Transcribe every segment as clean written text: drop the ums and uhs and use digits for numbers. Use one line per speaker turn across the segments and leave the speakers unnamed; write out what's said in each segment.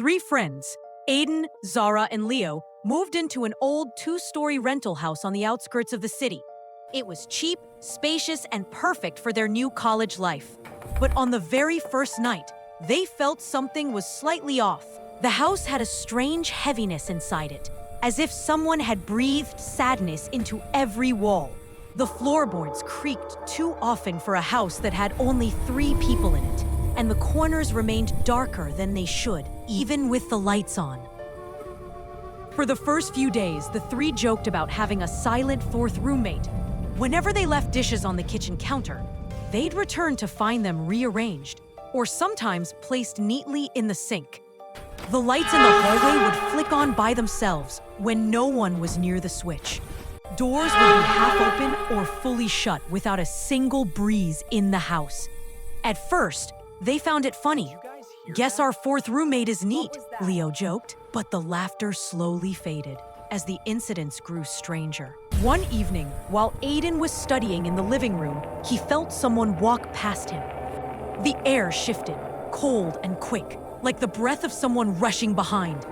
three friends, Aiden, Zara, and Leo, moved into an old two-story rental house on the outskirts of the city. It was cheap, spacious, and perfect for their new college life. But on the very first night, they felt something was slightly off. The house had a strange heaviness inside it, as if someone had breathed sadness into every wall. The floorboards creaked too often for a house that had only 3 people in it, and the corners remained darker than they should, even with the lights on. For the first few days, the 3 joked about having a silent 4th roommate. Whenever they left dishes on the kitchen counter, they'd return to find them rearranged, or sometimes placed neatly in the sink. The lights in the hallway would flick on by themselves when no one was near the switch. Doors would be half open or fully shut without a single breeze in the house. At first, they found it funny. "Guess our 4th roommate is neat," Leo joked, but the laughter slowly faded as the incidents grew stranger. One evening, while Aiden was studying in the living room, he felt someone walk past him. The air shifted, cold and quick, like the breath of someone rushing behind.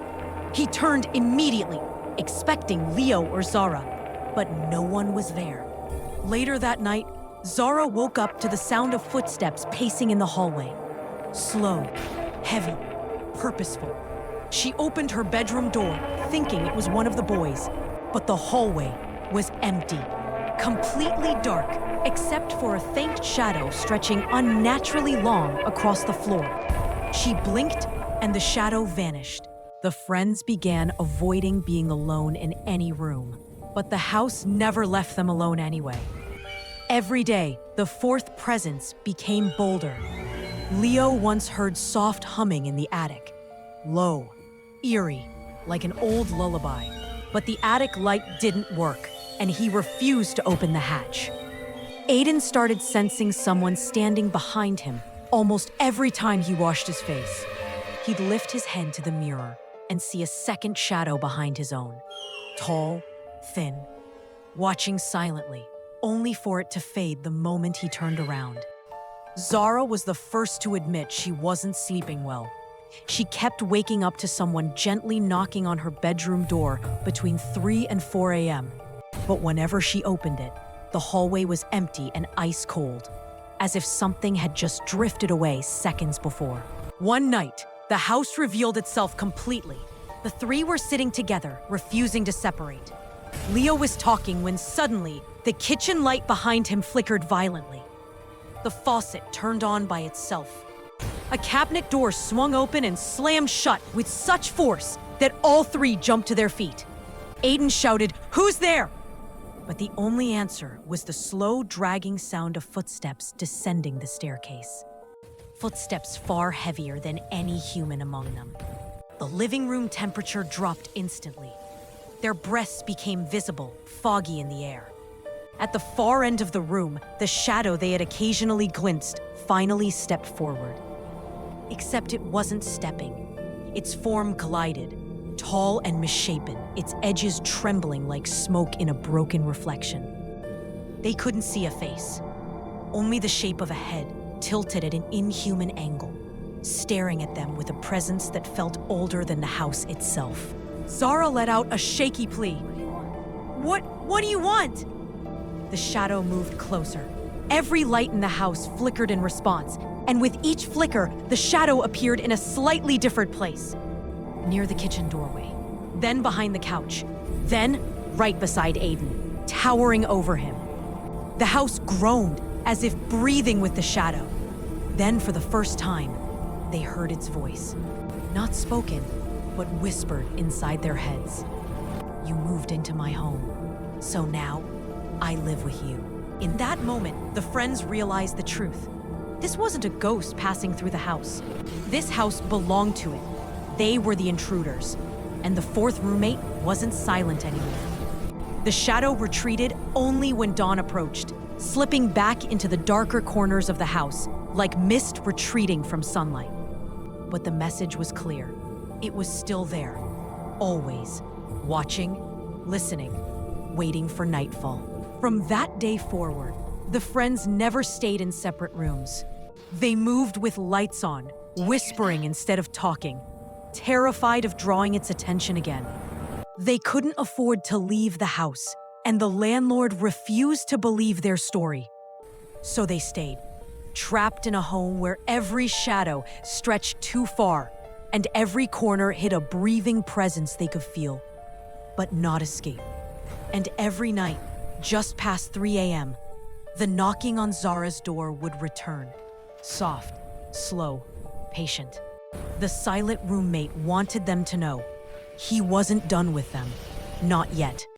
He turned immediately, expecting Leo or Zara, but no one was there. Later that night, Zara woke up to the sound of footsteps pacing in the hallway. Slow, heavy, purposeful. She opened her bedroom door, thinking it was one of the boys, but the hallway was empty, completely dark, except for a faint shadow stretching unnaturally long across the floor. She blinked, and the shadow vanished. The friends began avoiding being alone in any room, but the house never left them alone anyway. Every day, the 4th presence became bolder. Leo once heard soft humming in the attic. Low, eerie, like an old lullaby. But the attic light didn't work, and he refused to open the hatch. Aiden started sensing someone standing behind him almost every time he washed his face. He'd lift his head to the mirror and see a second shadow behind his own. Tall, thin, watching silently, only for it to fade the moment he turned around. Zara was the first to admit she wasn't sleeping well. She kept waking up to someone gently knocking on her bedroom door between 3 and 4 a.m. But whenever she opened it, the hallway was empty and ice cold, as if something had just drifted away seconds before. One night, the house revealed itself completely. The 3 were sitting together, refusing to separate. Leo was talking when suddenly, the kitchen light behind him flickered violently. The faucet turned on by itself. A cabinet door swung open and slammed shut with such force that all 3 jumped to their feet. Aiden shouted, "Who's there?" But the only answer was the slow, dragging sound of footsteps descending the staircase. Footsteps far heavier than any human among them. The living room temperature dropped instantly. Their breaths became visible, foggy in the air. At the far end of the room, the shadow they had occasionally glimpsed finally stepped forward. Except it wasn't stepping. Its form glided, tall and misshapen, its edges trembling like smoke in a broken reflection. They couldn't see a face, only the shape of a head tilted at an inhuman angle, staring at them with a presence that felt older than the house itself. Zara let out a shaky plea. What do you want?" The shadow moved closer. Every light in the house flickered in response, and with each flicker, the shadow appeared in a slightly different place. Near the kitchen doorway, then behind the couch, then right beside Aiden, towering over him. The house groaned, as if breathing with the shadow. Then, for the first time, they heard its voice. Not spoken, but whispered inside their heads. "You moved into my home, so now I live with you." In that moment, the friends realized the truth. This wasn't a ghost passing through the house. This house belonged to it. They were the intruders, and the 4th roommate wasn't silent anymore. The shadow retreated only when dawn approached, slipping back into the darker corners of the house, like mist retreating from sunlight. But the message was clear. It was still there, always, watching, listening, waiting for nightfall. From that day forward, the friends never stayed in separate rooms. They moved with lights on, whispering instead of talking. terrified of drawing its attention again. They couldn't afford to leave the house, and the landlord refused to believe their story. So they stayed, trapped in a home where every shadow stretched too far, and every corner hid a breathing presence they could feel, but not escape. And every night, just past 3 a.m., the knocking on Zara's door would return. Soft, slow, patient. The silent roommate wanted them to know he wasn't done with them. Not yet.